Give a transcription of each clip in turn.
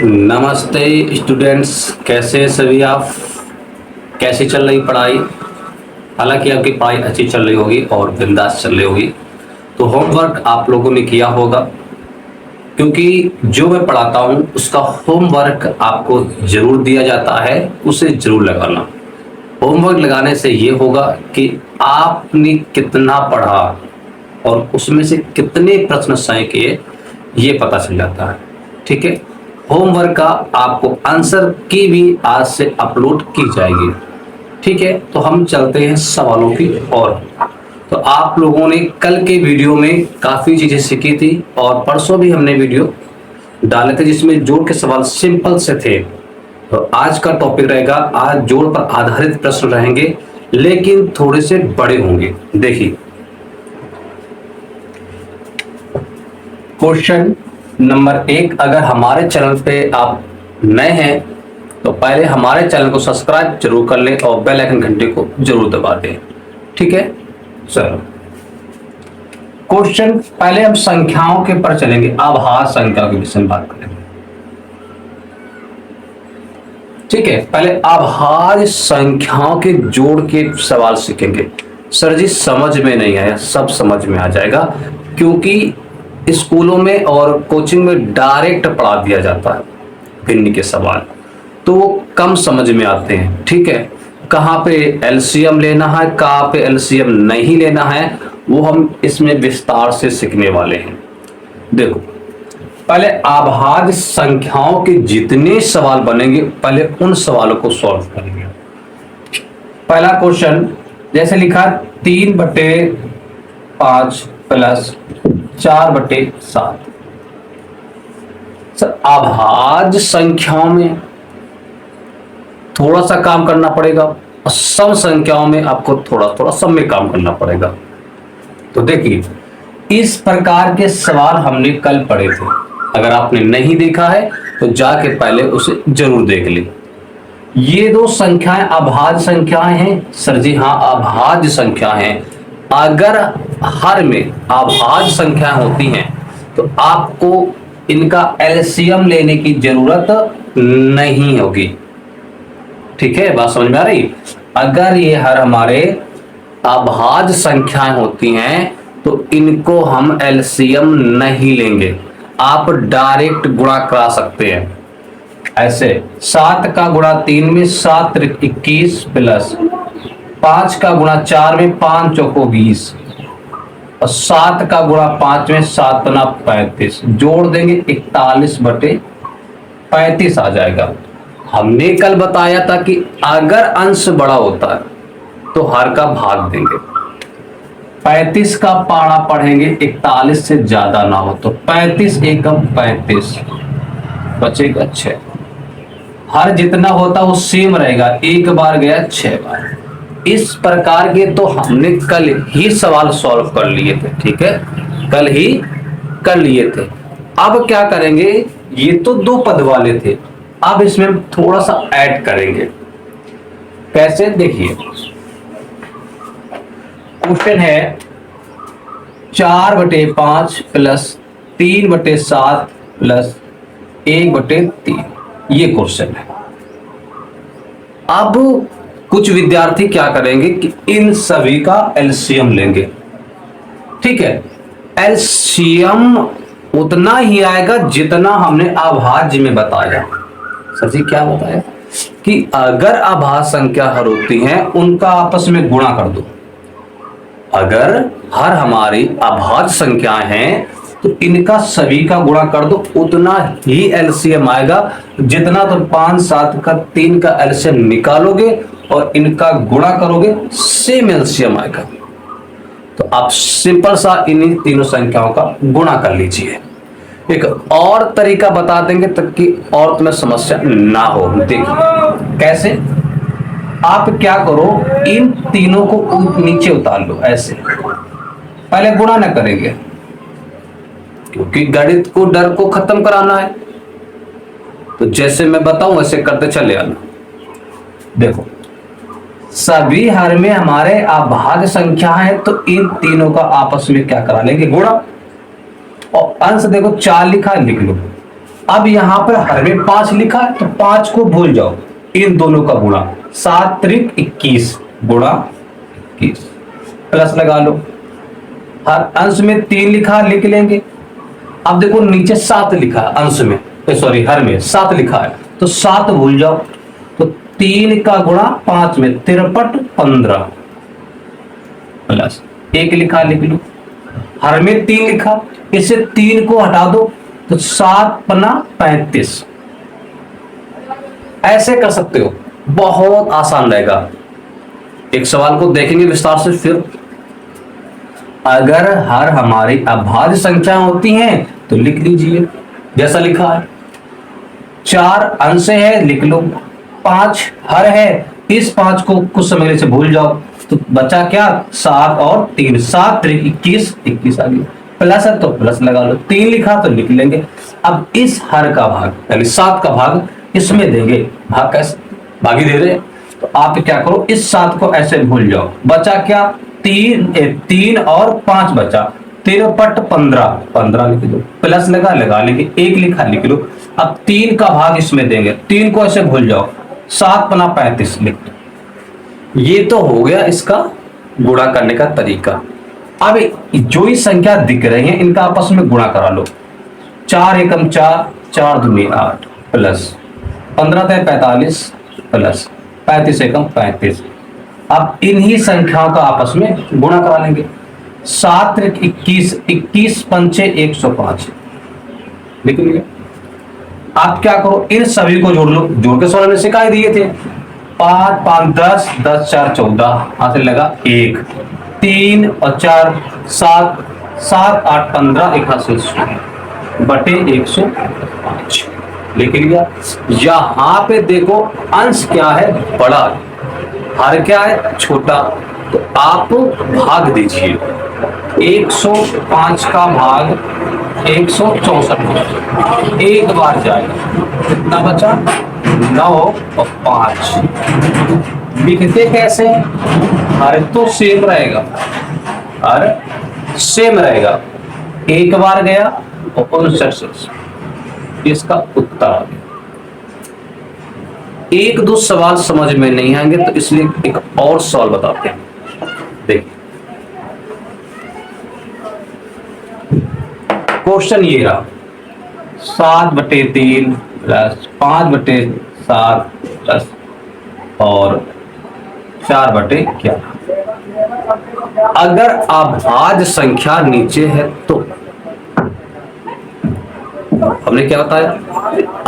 नमस्ते स्टूडेंट्स, कैसे सभी आप? कैसी चल रही पढ़ाई? हालांकि आपकी पढ़ाई अच्छी चल रही होगी और बिंदास चल रही होगी। तो होमवर्क आप लोगों ने किया होगा, क्योंकि जो मैं पढ़ाता हूं उसका होमवर्क आपको जरूर दिया जाता है, उसे जरूर लगाना। होमवर्क लगाने से ये होगा कि आपने कितना पढ़ा और उसमें से कितने प्रश्न सही किए, ये पता चल जाता है। ठीक है, होमवर्क का आपको आंसर की भी आज से अपलोड की जाएगी। ठीक है, तो हम चलते हैं सवालों की ओर। तो आप लोगों ने कल के वीडियो में काफी चीजें सीखी थी और परसों भी हमने वीडियो डाले थे जिसमें जोड़ के सवाल सिंपल से थे। तो आज का टॉपिक रहेगा, आज जोड़ पर आधारित प्रश्न रहेंगे, लेकिन थोड़े से बड़े होंगे। देखिए, क्वेश्चन नंबर 1, अगर हमारे चैनल पे आप नए हैं तो पहले हमारे चैनल को सब्सक्राइब जरूर कर लें और बेल आइकन घंटे को जरूर दबा दें। ठीक है, चलो क्वेश्चन, पहले हम संख्याओं के पर चलेंगे, आभाज्य संख्या के विषय में बात करेंगे। ठीक है, पहले आभाज्य संख्याओं के जोड़ के सवाल सीखेंगे। सर जी समझ में नहीं आया, सब समझ में आ जाएगा, क्योंकि स्कूलों में और कोचिंग में डायरेक्ट पढ़ा दिया जाता है गिनने के सवाल, तो वो कम समझ में आते हैं। ठीक है, कहाँ पे एलसीएम लेना है, कहाँ पे एलसीएम नहीं लेना है, वो हम इसमें विस्तार से सीखने वाले हैं। देखो, पहले आभाज्य संख्याओं के जितने सवाल बनेंगे पहले उन सवालों को सॉल्व करेंगे। पहला क्वेश्चन जैसे लिखा 3/5 प्लस 4/7। सर आभाज्य संख्याओं में थोड़ा सा काम करना पड़ेगा और सम संख्याओं में आपको थोड़ा थोड़ा सम में काम करना पड़ेगा। तो देखिए, इस प्रकार के सवाल हमने कल पढ़े थे, अगर आपने नहीं देखा है तो जाके पहले उसे जरूर देख ले। ये दो संख्याएं अभाज्य संख्याएं हैं। सर जी हाँ, अभाज्य संख्या हैं। अगर हर में अभाज्य संख्या होती हैं तो आपको इनका एलसीएम लेने की जरूरत नहीं होगी। ठीक है, बात समझ में आ रही? अगर ये हर हमारे अभाज्य संख्याएं होती हैं तो इनको हम एलसीएम नहीं लेंगे, आप डायरेक्ट गुणा करा सकते हैं। ऐसे 7 का गुणा 3 में 7 × 21 प्लस 5 का गुणा 4 में 5 चौको 20 और 7 का गुणा 5 में 7 × 35, जोड़ देंगे 41/35 आ जाएगा। हमने कल बताया था कि अगर अंश बड़ा होता है तो हर का भाग देंगे। 35 का पारा पढ़ेंगे 41 से ज्यादा ना हो तो 35 एकम 35 बचेगा 6। हर जितना होता वो सेम रहेगा, एक बार गया 6 बार। इस प्रकार के तो हमने कल ही सवाल सॉल्व कर लिए थे। ठीक है, कल ही कर लिए थे। अब क्या करेंगे, ये तो 2 पद वाले थे, अब इसमें थोड़ा सा ऐड करेंगे। कैसे, देखिए क्वेश्चन है 4/5 प्लस 3/7 प्लस 1/3, ये क्वेश्चन है। अब कुछ विद्यार्थी क्या करेंगे कि इन सभी का एलसीएम लेंगे। ठीक है, एलसीएम उतना ही आएगा जितना हमने अभाज्य में बताया। सर जी क्या बताया कि अगर अभाज्य संख्या हर होती हैं उनका आपस में गुणा कर दो। अगर हर हमारी अभाज्य संख्याएं हैं तो इनका सभी का गुणा कर दो, उतना ही एलसीएम आएगा जितना तो 5, 7 का 3 का एलसीएम निकालोगे और इनका गुणा करोगे, सेम एलसीएम आएगा। तो आप सिंपल सा इन तीनों संख्याओं का गुणा कर लीजिए। एक और तरीका बता देंगे ताकि और तुम्हें समस्या ना हो। देखिए कैसे, आप क्या करो, इन तीनों को नीचे उतार लो ऐसे। पहले गुणा ना करेंगे क्योंकि गणित को डर को खत्म कराना है, तो जैसे मैं बताऊं वैसे करते चले आना। देखो, सभी हर में हमारे अभाज्य संख्या है तो इन तीनों का आपस में क्या करा लेंगे, गुणा। और अंश देखो 4 लिखा है, लिख लो। अब यहां पर हर में 5 लिखा है तो 5 को भूल जाओ, इन दोनों का गुणा 7 त्रिक 21 गुणा 21 प्लस लगा लो। हर अंश में 3 लिखा लिख लेंगे। अब देखो नीचे 7 लिखा है अंश में, सॉरी हर में 7 लिखा है तो 7 भूल जाओ, तो 3 का गुणा 5 में 53 15 प्लस 1 लिखा लिख लो। हर में 3 लिखा, इससे 3 को हटा दो तो 7 पन्ना 35। ऐसे कर सकते हो, बहुत आसान रहेगा। एक सवाल को देखेंगे विस्तार से फिर। अगर हर हमारी अभाज्य संख्या होती हैं तो लिख लीजिए जैसा लिखा है। 4 अंश है लिख लो, 5 हर है, इस 5 को कुछ समय से भूल जाओ तो बचा क्या 7 और 3 7 त्रिक 21 21 आ गया। प्लस है तो प्लस लगा लो, 3 लिखा तो लिख लेंगे। अब इस हर का भाग यानी 7 का भाग इसमें देंगे, भाग कैसे भागी दे रहे, तो आप क्या करो इस 7 को ऐसे भूल जाओ, बचा क्या 3 और 5 बचा 53 15 15 लिख दो, प्लस लगा लेंगे, 1 लिखा लिख लो। अब 3 का भाग इसमें देंगे, 3 को ऐसे भूल जाओ, 7 पना 35 लिख दो। ये तो हो गया इसका गुणा करने का तरीका। अब जो ही संख्या दिख रही है इनका आपस में गुणा करा लो। 4 एकम 4 4 दूनी 8 प्लस 15 × 45 प्लस 35 एकम 35। अब इन्हीं संख्याओं का आपस में गुणा करा लेंगे। 7 त्रिक 21 21 पंचे 105 लिख लिया। आप क्या करो इन सभी को जोड़ लो, जोड़ के सोलह में सिखाई दिए थे। 5 5 10 10 4 14 हाथ से लगा 1 3 और 4 7 7 8 15 180 बटे 105 लिख लिया। यहां पे देखो अंश क्या है बड़ा, हर क्या है छोटा, तो आप भाग दीजिए। 105 का भाग 164 एक बार जाएगा, कितना बचा 9 और 5। लिखते कैसे, हर तो सेम रहेगा, हर सेम रहेगा, एक बार गया और 59 इसका उत्तर आ गया। एक दो सवाल समझ में नहीं आएंगे तो इसलिए एक और सवाल बताते हैं। देखिए क्वेश्चन ये रहा 7/3 प्लस 5/7 प्लस और 4/11। अगर अभाज्य संख्या नीचे है तो हमने क्या बताया,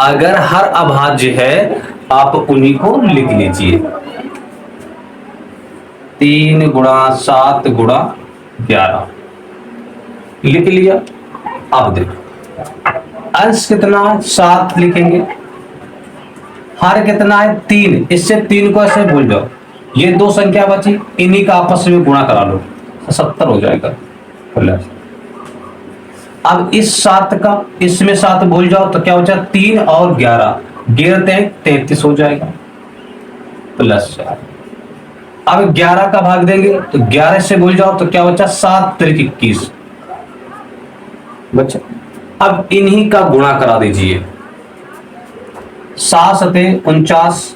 अगर हर अभाज्य है आप उन्हीं को लिख लीजिए। 3 गुणा 7 गुणा 11 लिख लिया। अब देखो अंश कितना है 7 लिखेंगे, हर कितना है 3, इससे 3 को ऐसे भूल जाओ, ये 2 संख्या बची इन्हीं का आपस में गुणा करा लो 70 हो जाएगा प्लस। अब इस 7 का इसमें 7 भूल जाओ तो क्या बचा 3 और 11 33 हो जाएगा प्लस 4। अब 11 का भाग देंगे तो 11 से भूल जाओ तो क्या बचा 7 त्रिक 21 बच्चा। अब इन्हीं का गुणा करा दीजिए। 7 सते 49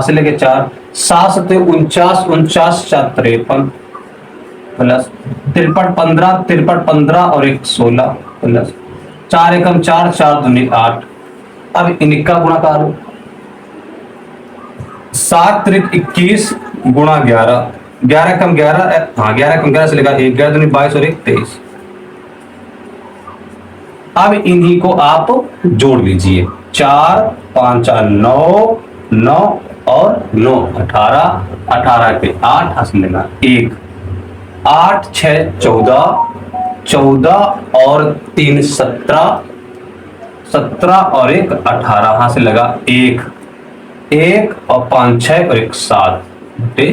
से लेके 4 7 सते 49 49 4 53 प्लस 53 15 53 15 और 1 16 प्लस 4 एकम 4 4 दूनी 8। अब इनका गुणा करो 7 त्रिक 21 गुणा 11 11 कम 11 हाँ 11 कम 11 से लेगा 1 11 दूनी 22 और 1 23। अब इन्हीं को आप जोड़ लीजिए 4 5 4 9 9 और 9 18 18 के 8 हासिल लेना 1 8 6 14 14 और 3 17 17 और 1 18 हाथ से लगा 1 1 और 5 6 और 1 7 बटे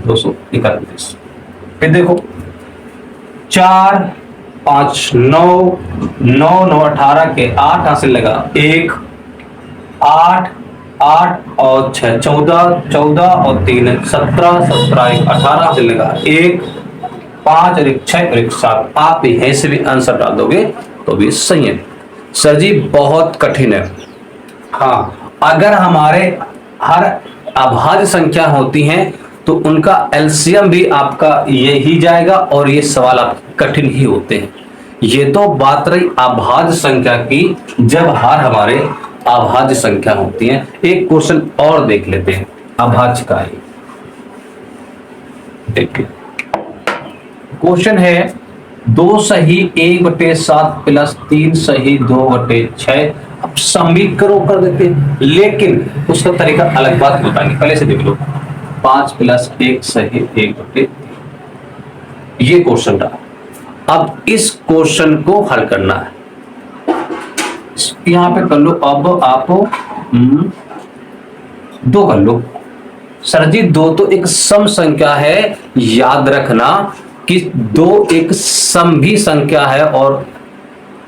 231। फिर देखो 4 5 9 9 9 18 के 8 हाथ से लगा 1 8 8 और 6 14 14 और 3 17 17 1 18 से लगा 1 5 और 1 6 और 1 7। आप यहीं से भी आंसर डाल दोगे तो भी सही है। सर जी बहुत कठिन है। हाँ, अगर हमारे हर अभाज्य संख्या होती हैं तो उनका एलसीएम भी आपका यही जाएगा और ये सवाल आप कठिन ही होते हैं। ये तो बात रही अभाज्य संख्या की, जब हर हमारे अभाज्य संख्या होती हैं। एक क्वेश्चन और देख लेते हैं अभाज्य का ही। देखिए क्वेश्चन है 2 सही 1/7 प्लस 3 सही 2/6। अब समीकरण कर देते हैं, लेकिन उसका तरीका अलग बात बताएंगे। पहले से देख लो 5 प्लस 1 सही 1/3, ये क्वेश्चन रहा। अब इस क्वेश्चन को हल करना है। यहां पे कर लो। अब आप 2 कर लो। सर जी 2 तो एक सम संख्या है, याद रखना कि 2 एक सम भी संख्या है और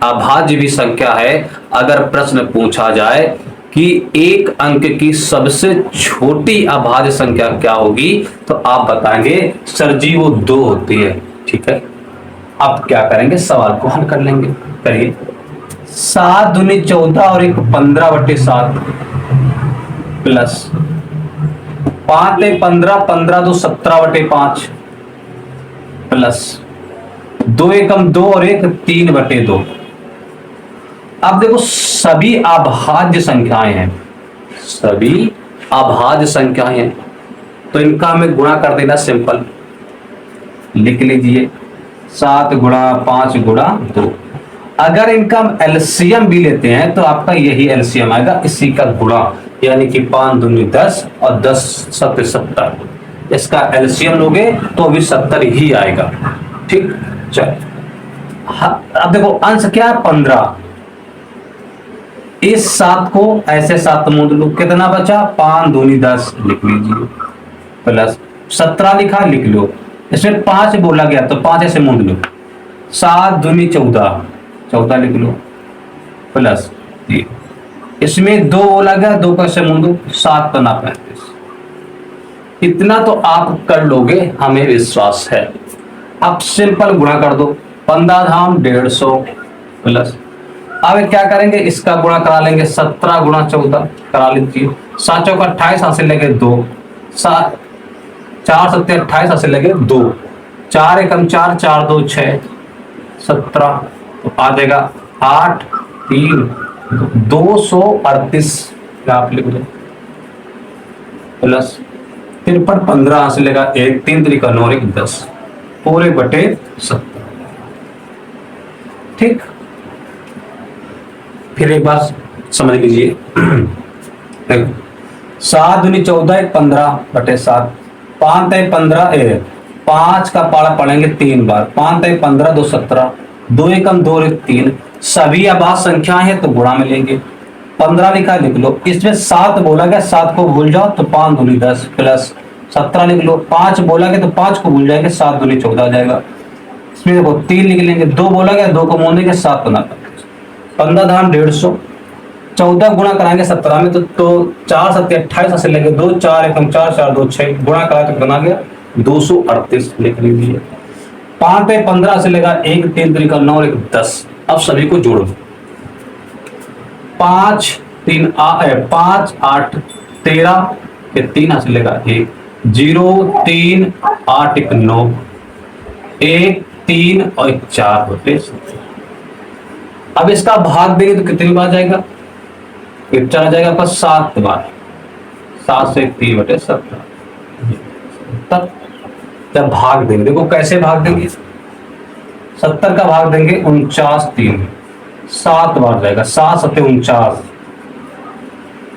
अभाज्य भी संख्या है। अगर प्रश्न पूछा जाए कि एक अंक की सबसे छोटी अभाज्य संख्या क्या होगी, तो आप बताएंगे सर जी वो 2 होती है। ठीक है, अब क्या करेंगे, सवाल को हल कर लेंगे। करिए। 7 दूनी 14 और 1 15/7 प्लस 5 1 15 15 2 17/5 प्लस 2 एकम 2 और 1 3/2। अब देखो सभी अभाज्य संख्याएं हैं, सभी अभाज्य संख्याएं हैं, तो इनका हमें गुणा कर देना। सिंपल लिख लीजिए 7 गुणा 5 गुणा 2। अगर इनका हम एलसीएम भी लेते हैं तो आपका यही एलसीएम आएगा, इसी का गुणा, यानी कि 5 दूनी 10 और 10 7 70। इसका एलसीएम लोगे तो भी 70 ही आएगा। ठीक, चल अब देखो अंश क्या है 15। इस 7 को ऐसे 7 मूंद लो, कितना बचा 5 दूनी 10 लिख लीजिए, प्लस 17 लिखा लिख लो। इसमें 5 बोला गया तो 5 ऐसे मूंद लो। 7 दूनी 14 14 लिख लो, प्लस 3। इसमें 2 बोला गया, 2 कैसे मूंदो 7 पन्ना 35। इतना तो आप कर लोगे, हमें विश्वास है। अब सिंपल गुणा कर दो, 15 धाम 150 प्लस। अब क्या करेंगे, इसका गुणा करा लेंगे, 17 गुणा 14 करा लीजिए। 7 चौका 28 हासिल लगे 2, 4 7 28 हासिल लगे 2, 4 एकम 4 4 2 6 17, तो आ जाएगा 8 3 238 आप लिख दो, प्लस 53 15 हासिल लगा 1 3 3 9 1 10 पूरे बटे 70। ठीक, फिर एक बार समझ लीजिए। 7 दूनी 14 1 15/7, 5 3 15 5 का पारा पढ़ेंगे 3 बार, 5 3 15 2 17, 2 एकम 2 1 3। सभी अभाज्य संख्याएं हैं तो गुणा में लेंगे। 15 लिखा लिख लो, इसमें 7 बोला गया 7 को भूल जाओ तो 5 दूनी 10 प्लस 17 लिख लो। 5 बोला गया तो 5 को भूल जाएंगे, 7 दूनी 14 आ जाएगा। इसमें देखो 3 लिख लेंगे, 2 बोला गया 2 को मोड़ देंगे, 7 बना 15 धाम 150। 14 गुणा कराएंगे 17 में तो 4 7 28 हासिल लगे 2, 4 एकम 4 4 2 6 गुणा करा तो बना गया 238 लिख लीजिए। 5 पे 15 से लेगा 1 3 3 9 1 10। अब सभी को जोड़ो, 5 3 5 8 13 के 3 हासिल लेगा 1 0 3 8 1 9 1 3 और 1 4 होते। अब इसका भाग देंगे तो कितनी बार जाएगा, चला जाएगा आपका 7 बार, 7 से 3/17। तब जब भाग देंगे, देखो कैसे भाग देंगे, 70 का भाग देंगे 49 3, 7 बार जाएगा, 7 7 49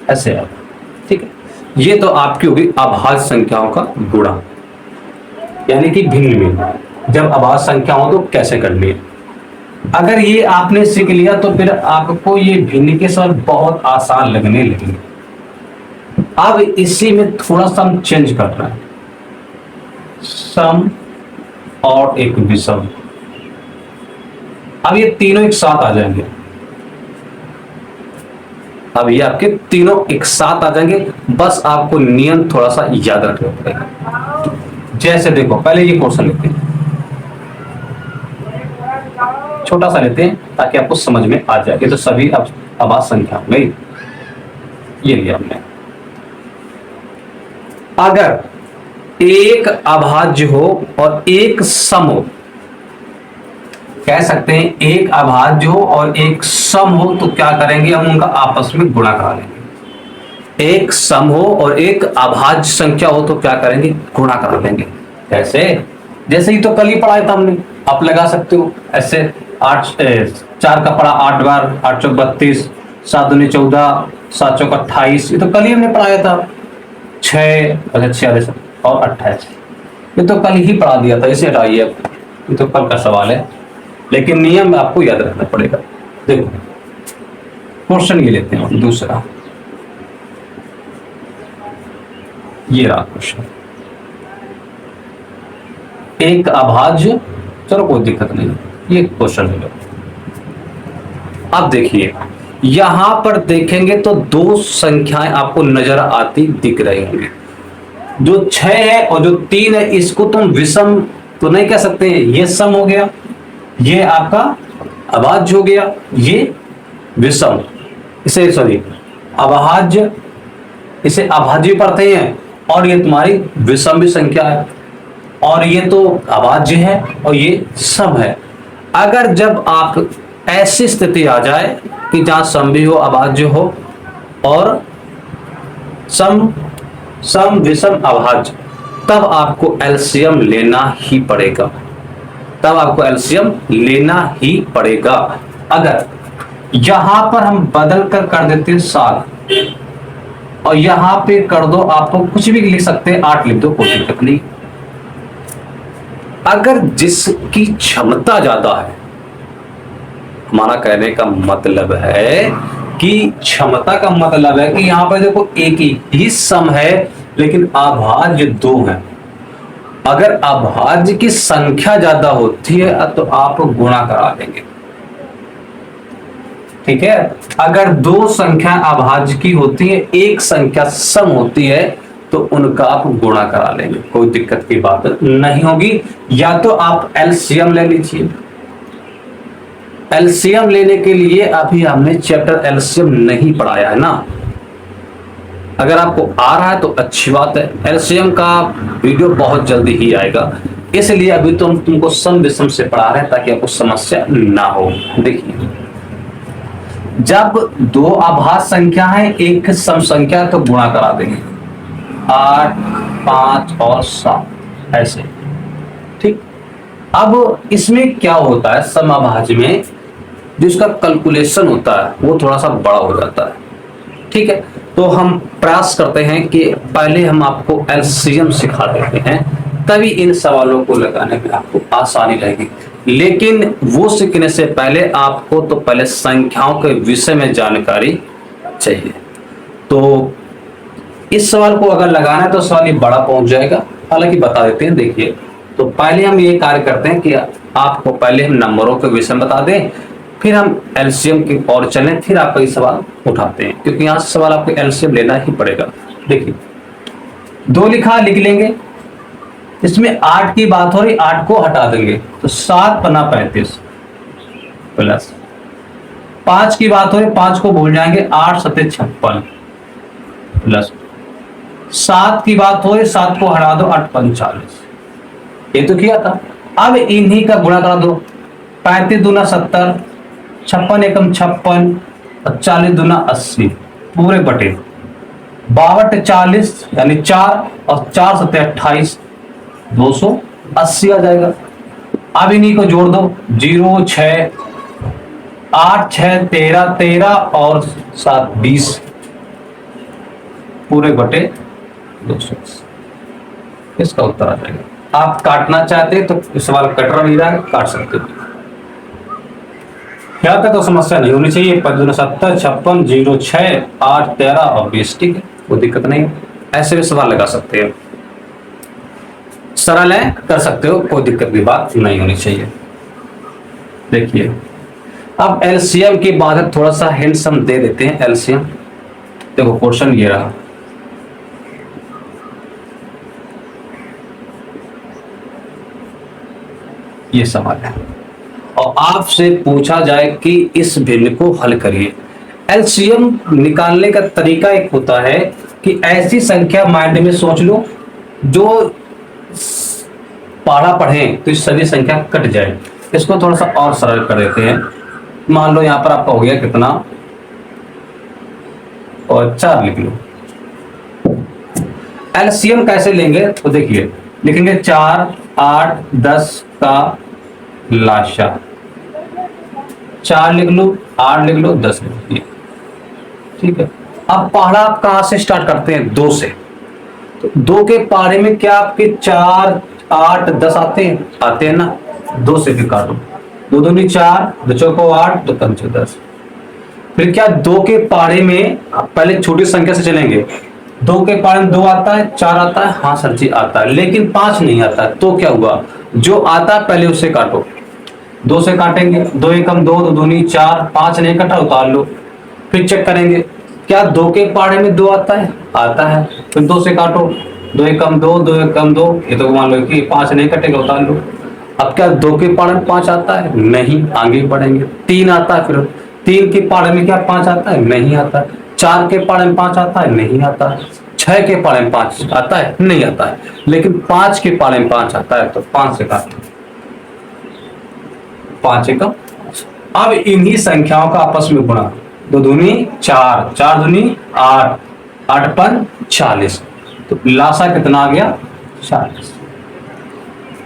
ऐसे आप। ठीक है, ये तो आपकी होगी अभाज्य संख्याओं का गुणा, यानी कि भिन्न में जब अभाज्य संख्या हो तो कैसे करनी है। अगर ये आपने सीख लिया तो फिर आपको ये भिन्न के सवाल बहुत आसान लगने लगेंगे। अब इसी में थोड़ा सा हम चेंज कर रहे हैं, सम और एक विषम। अब ये तीनों एक साथ आ जाएंगे, अब ये आपके तीनों एक साथ आ जाएंगे। बस आपको नियम थोड़ा सा याद रखना पड़ेगा। जैसे देखो पहले ये क्वेश्चन लिखते हैं, छोटा सा लेते हैं ताकि आपको समझ में आ जाए। ये तो सभी अब अभाज्य संख्या हो गई, ये लिया हमने। अगर एक अभाज्य हो और एक सम हो, कह सकते हैं एक अभाज्य हो और एक सम हो, तो क्या करेंगे हम, उनका आपस में गुणा करा लेंगे। एक सम हो और एक अभाज्य संख्या हो तो क्या करेंगे, गुणा करा लेंगे। कैसे, जैसे ही तो कल ही पढ़ाया था हमने, आप लगा सकते हो ऐसे। 4 का पढ़ा 8 बार, 8 चौक 32, 7 दूनी 14, 7 चौक 28, ये तो कल ही हमने पढ़ाया था। 6 46 और 28, ये तो कल ही पढ़ा दिया था, इसे हटाइए अब, ये तो कल का सवाल है, लेकिन नियम आपको याद रखना पड़ेगा। देखो क्वेश्चन ये लेते हैं दूसरा, ये रहा क्वेश्चन। एक अभाज्य, चलो कोई दिक्कत नहीं, ये क्वेश्चन ले लो। अब देखिए यहां पर देखेंगे तो दो संख्याएं आपको नजर आती दिख रही होंगी। जो 6 है और जो 3 है, इसको तुम विषम तो नहीं कह सकते, ये सम हो गया, ये आपका अभाज्य हो गया, ये विषम, इसे सॉरी अभाज्य, इसे अभाज्य पढ़ते हैं, और ये तुम्हारी विषम भी संख्या है, और ये तो अभाज्य है और ये सम है। अगर जब आप ऐसी स्थिति आ जाए कि जहां सम भी हो, अभाज्य हो और सम विषम अभाज्य, तब आपको एलसीएम लेना ही पड़ेगा, तब आपको एलसीएम लेना ही पड़ेगा। अगर यहां पर हम बदल कर देते हैं 7 और यहां पे कर दो, आपको कुछ भी लिख सकते हैं, 8 लिख दो, कोई दिक्कत नहीं। अगर जिसकी क्षमता ज्यादा है, हमारा कहने का मतलब है कि क्षमता का मतलब है कि यहां पर देखो एक ही सम है लेकिन अभाज्य 2 है। अगर अभाज्य की संख्या ज्यादा होती है तो आप गुणा करा देंगे, ठीक है। अगर 2 संख्या अभाज्य की होती है, एक संख्या सम होती है, तो उनका आप गुणा करा लेंगे, कोई दिक्कत की बात नहीं होगी। या तो आप एलसीएम ले लीजिए। एलसीएम लेने के लिए अभी हमने चैप्टर एलसीएम नहीं पढ़ाया है ना। अगर आपको आ रहा है तो अच्छी बात है, एलसीएम का वीडियो बहुत जल्दी ही आएगा, इसलिए अभी तो हम तुमको सम विषम से पढ़ा रहे हैं ताकि आपको समस्या ना हो। देखिए जब 2 अभाज्य संख्या है, एक सम संख्या, तो गुणा करा देंगे, 8, 5 और 7 ऐसे, ठीक। अब इसमें क्या होता है, समअभाज्य में जिसका कैलकुलेशन होता है वो थोड़ा सा बड़ा हो जाता है, ठीक है। तो हम प्रयास करते हैं कि पहले हम आपको एलसीएम सिखा देते हैं, तभी इन सवालों को लगाने में आपको आसानी रहेगी। लेकिन वो सीखने से पहले आपको तो पहले संख्याओं के विषय में जानकारी चाहिए। तो इस सवाल को अगर लगाना है तो सवाल ये बड़ा पहुंच जाएगा, हालांकि बता देते हैं। देखिए तो पहले हम ये कार्य करते हैं कि आपको पहले हम नंबरों के विषय में बता दें, फिर हम एलसीएम की ओर चलें, फिर आपका ये सवाल उठाते हैं, क्योंकि यहां से सवाल आपको एलसीएम लेना ही पड़ेगा। देखिए 2 लिखा, लिख लेंगे, इसमें 8 की बात हो रही, 8 को हटा देंगे तो 7 पन्ना 35 प्लस 5 की बात हो रही, 5 को भूल जाएंगे, 8 सत्ते 56 प्लस 7 की बात हो रही, 7 को हटा दो, 8 45, ये तो किया था। अब इन्हीं का गुणा करा दो, 35 दूना 70, 56 एकम 56 और 40 दूना 80 पूरे बटे 62 40 यानी 4 और 4 सत्ते 28, 280 आ जाएगा। अब इन्हीं को जोड़ दो, 0 6 8 6 13 13 और 7 20 पूरे बटे 280, इसका उत्तर आ जाएगा। आप काटना चाहते हैं तो इस सवाल कट रहा नहीं रहा है, काट सकते हो, यहाँ तक तो समस्या नहीं होनी चाहिए। 5 70 56 0 6 8 13 और 20, ठीक है, कोई दिक्कत नहीं, ऐसे भी सवाल लगा सकते हैं, सरल है, कर सकते हो, कोई दिक्कत की बात नहीं होनी चाहिए। देखिए अब एलसीएम की बात थोड़ा सा हिंट्स हम दे देते हैं। एलसीएम देखो क्वेश्चन ये रहा, ये सवाल है, और आपसे पूछा जाए कि इस भिन्न को हल करिए। एलसीएम निकालने का तरीका एक होता है कि ऐसी संख्या माइंड में सोच लो जो पढ़ा पढ़ें तो इस सभी संख्या कट जाए। इसको थोड़ा सा और सरल कर देते हैं। मान लो यहां पर आपका हो गया कितना, और 4 लिख लो। एलसीएम कैसे लेंगे तो देखिए, लिखेंगे 4, 8, 10 का लाशा। 4 लिख लो, 8 लिख लो, 10 लिख लो, ठीक है। अब पहाड़ा आप कहां से स्टार्ट करते हैं? 2 से। तो 2 के पहाड़े में क्या आपके 4, 8, 10 आते हैं ना। 2 से फिर काटो, 2 दूनी 4, 2 चौको 8, 2 पंचे 10। फिर क्या 2 के पहाड़े में पहले छोटी संख्या से चलेंगे। 2 के पहाड़े में 2 आता है, 4 आता है, हाँ सर जी आता है, लेकिन 5 नहीं आता है। तो क्या हुआ, जो आता है पहले उससे काटो। 2 से काटेंगे, 2 एकम 2, 2 दूनी 4, 5 नहीं कटा, उतार लो। फिर चेक करेंगे क्या 2 के पहाड़े में 2 आता है, आता है, फिर 2 से काटो, 2 एकम 2, 2 एकम 2, ये तो मान लो कि 5 नहीं कटेगा, उतार लो। अब क्या 2 के पहाड़े में 5 आता है? नहीं, आगे बढ़ेंगे। 3 आता है, फिर 3 के पहाड़े में क्या 5 आता है? नहीं आता। 4 के पहाड़े में 5 आता है? नहीं आता। 6 के पहाड़े में 5 आता है? नहीं आता है। लेकिन 5 के पहाड़े में 5 आता है, तो 5 से काटो, 5 एकम। अब इन्हीं संख्याओं का आपस में गुणा, 2 दूनी 4, 4 दूनी 8, 8 पन 40। तो लासा कितना आ गया? 40।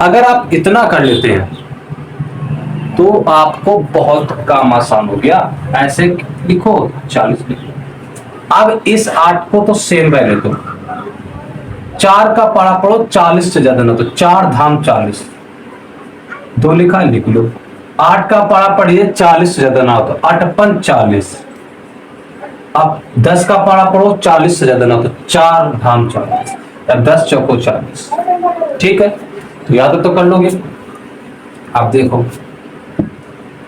अगर आप इतना कर लेते हैं तो आपको बहुत काम आसान हो गया। ऐसे लिखो 40 लिखो। अब इस 8 को तो सेम रहने दो। 4 का पढ़ा पढ़ो 40 से ज्यादा ना, तो 4 धाम 40, 2 लिखा, लिख लो। 8 का पढ़ा पढ़िए 40 से ज्यादा ना हो, तो 8 पन 40। अब 10 का पढ़ा पढ़ो 40 से ज्यादा ना हो, तो 4 धाम 40, 10 चौको 40। ठीक है, तो याद तो कर लोगे। अब देखो,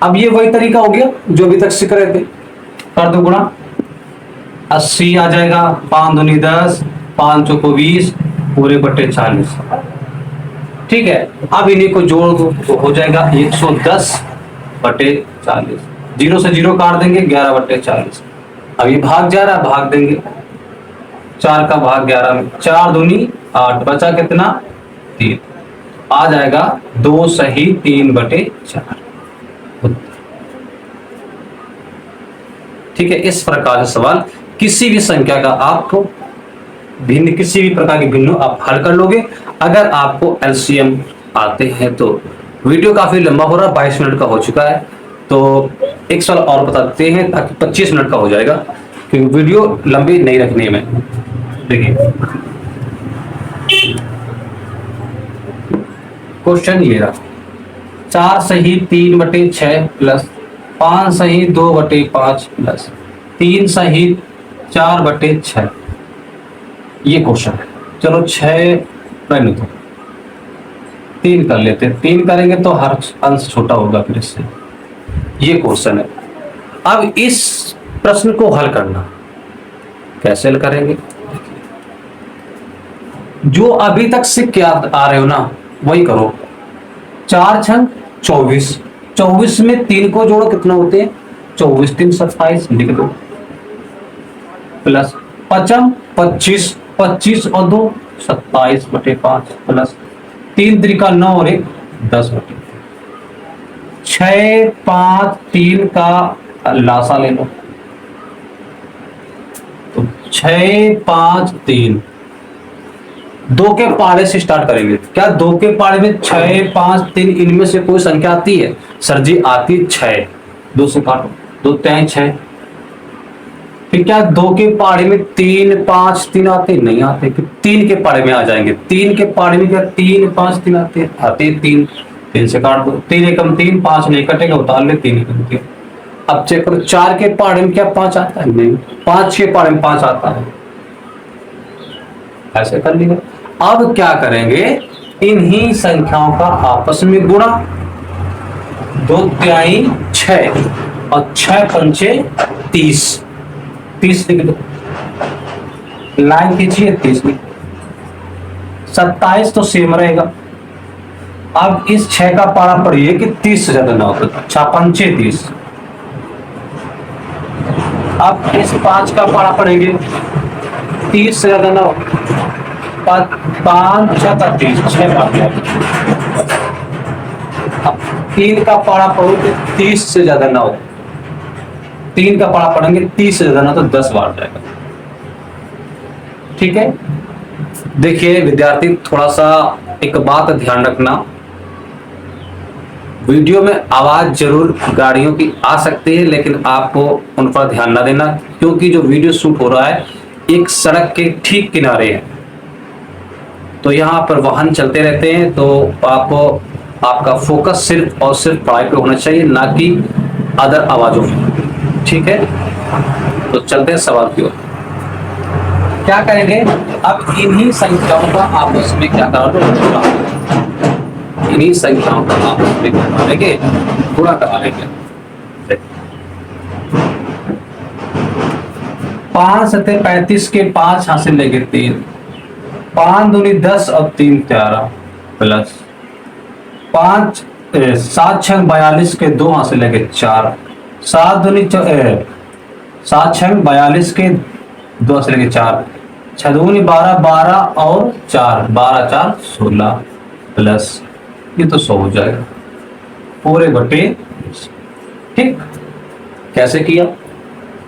अब ये वही तरीका हो गया जो अभी तक सीख रहे थे। कर दो गुणा, 80 आ जाएगा, 5 दूनी 10, 5 चौको 20, पूरे बटे 40। ठीक है, अब इन्हीं को जोड़ दो तो हो जाएगा 110 बटे 40। 0 से 0 काट देंगे, 11 बटे 40। अब ये भाग जा रहा है, भाग देंगे। 4 का भाग 11 में, 4 दूनी 8, बचा कितना? 3। आ जाएगा 2 सही 3 बटे 4। ठीक है, इस प्रकार से सवाल किसी भी संख्या का आपको भिन्न, किसी भी प्रकार के भिन्न आप हल कर लोगे अगर आपको एलसीएम आते हैं तो। वीडियो काफी लंबा हो रहा है, 22 मिनट का हो चुका है, तो एक सवाल और बता देते हैं ताकि 25 मिनट का हो जाएगा, क्योंकि वीडियो लंबी नहीं रखनी है मैं। देखिए क्वेश्चन ये रहा, 4 सही 3 बटे 6 प्लस 5 सही 2 बटे 5 प्लस 3 सही 4 बटे 6। ये क्वेश्चन है। चलो 6 रहने दो, 3 कर लेते हैं। 3 करेंगे तो हर अंश छोटा होगा फिर इससे। ये क्वेश्चन है। अब इस प्रश्न को हल करना, कैसे हल करेंगे? जो अभी तक से क्या आ रहे हो ना वही करो। 4 छंग 24, 24 में 3 को जोड़ो, कितना होते हैं? 24 3 27, लिख दो। प्लस 5 25, 25 और 2 27 बटे 5 प्लस 3 त्रिका 9 और 1 10 बटे 6 5 3 का लासा ले लो, तो 6 5 3। 2 के पारे से स्टार्ट करेंगे। क्या 2 के पारे में 6 5 3 इनमें से कोई संख्या आती है? सर जी आती 6, 2 से काटो, 2 3 6। फिर क्या 2 के पारे में 3 5 3 आते? नहीं आते। फिर 3 के पारे में आ जाएंगे। 3 के पारे में क्या 3 5 3 आते? आते 3, 3 से काट दो, 3 एकम 3, 5 नहीं कटेगा, उतार ले, 3 एकम 3। अब चेक करो 4 के पारे में क्या 5 आता है? नहीं। 5 के पारे में 5 आता है, ऐसे कर लिया। अब क्या करेंगे, इन्हीं संख्याओं का आपस में गुणा, 2 तिहाई 6 और 6 पंचे 30, 30 लिख दो, लाइन खींचिए 30 लिख। 27 तो सेम रहेगा, अब इस 6 का पारा पढ़िए कि 30 से ज्यादा ना हो, तो 6 पंचे 30। अब इस 5 का पारा पढ़ेंगे, 30 से ज्यादा ना हो, 5 6 का 30, 6 बार। अब 3 का पारा पढ़ो कि 30 से ज्यादा ना हो, 3 का पारा पढ़ेंगे 30 से ज्यादा ना, तो 10 बार जाएगा। ठीक है। देखिए विद्यार्थी, थोड़ा सा एक बात ध्यान रखना, वीडियो में आवाज जरूर गाड़ियों की आ सकती है, लेकिन आपको उन पर ध्यान ना देना, क्योंकि जो वीडियो शूट हो रहा है एक सड़क के ठीक किनारे है, तो यहाँ पर वाहन चलते रहते हैं, तो आपको आपका फोकस सिर्फ और सिर्फ पढ़ाई पे होना चाहिए, ना कि अदर आवाजों में। ठीक है, तो चलते हैं सवाल की ओर। क्या करेंगे, अब इन्हीं संख्याओं का आपस में क्या करा, इन्हीं संख्याओं का आपस में क्या करेंगे, गुणा करा लेंगे। 5 सते 35 के 5 हासिल लेंगे 3, 5 दूनी 10 और 3 11, प्लस 5 7 6 42 के 2 हासिल लेंगे 4, 7 दूनी 7 6 42 के 2 हासिल लेंगे 4, 6 दूनी 12, 12 और 4, 12 4 16, प्लस ये तो 100 हो जाएगा पूरे बटे। ठीक, कैसे किया,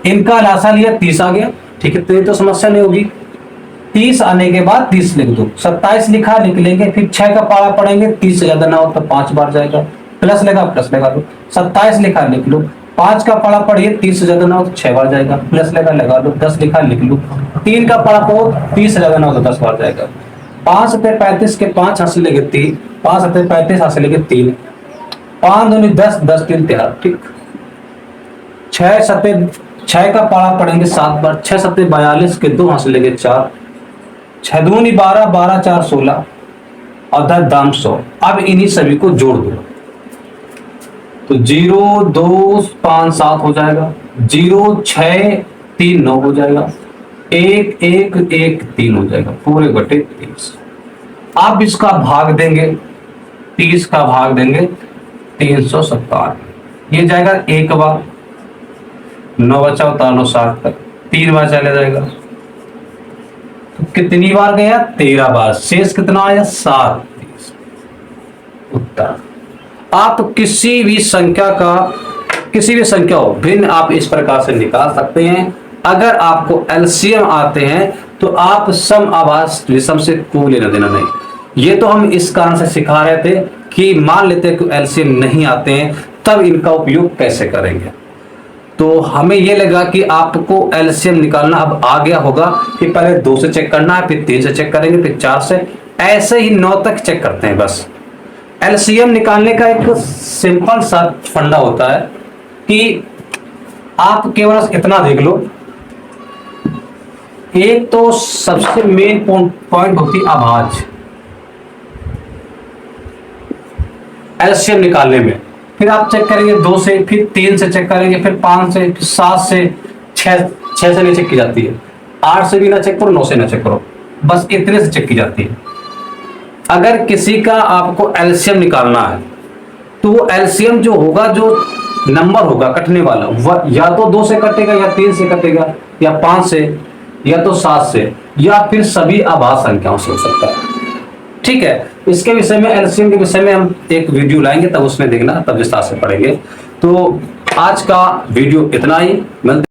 इनका लासा लिया 30 आ गया। ठीक है, तो ये तो समस्या नहीं होगी। 30 आने के बाद 30 लिख दो, 27 लिखा, लिख लेंगे, फिर 6 का पारा पढ़ेंगे, 30 से ज्यादा ना हो तो 5 बार जाएगा, प्लस लगा लो, 27 लिखा, लिख लो, 5 का पारा पढ़िए, 30 से ज्यादा ना हो तो 6 बार जाएगा, प्लस लगा लो, 10 लिखा, लिख लो, 3 का पारा पढ़ो, 30 से ज्यादा ना हो तो 10 बार जाएगा, 5 सते 35 के 5 हासिल लेंगे 3, 5 सते 35 हासिल लेंगे 3, 5 दूनी 10, 10 3 13। ठीक, 6 का पारा पढ़ेंगे 7 बार, 6 सते 42 के 2 हासिल लेंगे 4, 6 दूनी 12, 12 4 16 और 10 दाम 100। अब इन्हीं सभी को जोड़ दो, तो 0 2 5 7 हो जाएगा, 0 6 3 9 हो जाएगा, 1 1 1 3 हो जाएगा पूरे बटे 30। आप इसका भाग देंगे, 30 का भाग देंगे 357, ये जाएगा 1 बार, 9 बचा उतार लो 60 तक, 3 बार चले जाएगा, तो कितनी बार गया, 13 बार, शेष कितना आया 7। उत्तर, आप किसी भी संख्या हो भिन्न आप इस प्रकार से निकाल सकते हैं। अगर आपको एलसीएम आते हैं तो आप सम आभास विषम से कोई लेना देना नहीं। ये तो हम इस कारण से सिखा रहे थे कि मान लेते हैं कि एलसीएम नहीं आते हैं, तब इनका उपयोग कैसे करेंगे। तो हमें यह लगा कि आपको एलसीएम निकालना अब आ गया होगा कि पहले 2 से चेक करना है, फिर 3 से चेक करेंगे, फिर 4 से, ऐसे ही 9 तक चेक करते हैं। बस एलसीएम निकालने का एक सिंपल सा फंडा होता है कि आप केवल इतना देख लो, एक तो सबसे मेन पॉइंट होती आभाज एलसीएम निकालने में, फिर आप चेक करेंगे 2 से, फिर 3 से चेक करेंगे, फिर 5 से, फिर 7 से, 6 से नहीं चेक की जाती है, 8 से भी ना चेक करो, 9 से ना चेक करो, बस इतने से चेक की जाती है। अगर किसी का आपको एलसीएम निकालना है तो वो एलसीएम जो होगा, जो नंबर होगा कटने वाला, वह या तो 2 से कटेगा, या 3 से कटेगा, या 5 से, या तो 7 से, या फिर सभी आभास संख्याओं से हो सकता है। ठीक है, इसके विषय में, एलसीएम के विषय में हम एक वीडियो लाएंगे, तब उसमें देखना, तब विस्तार से पढ़ेंगे। तो आज का वीडियो इतना ही, मिलते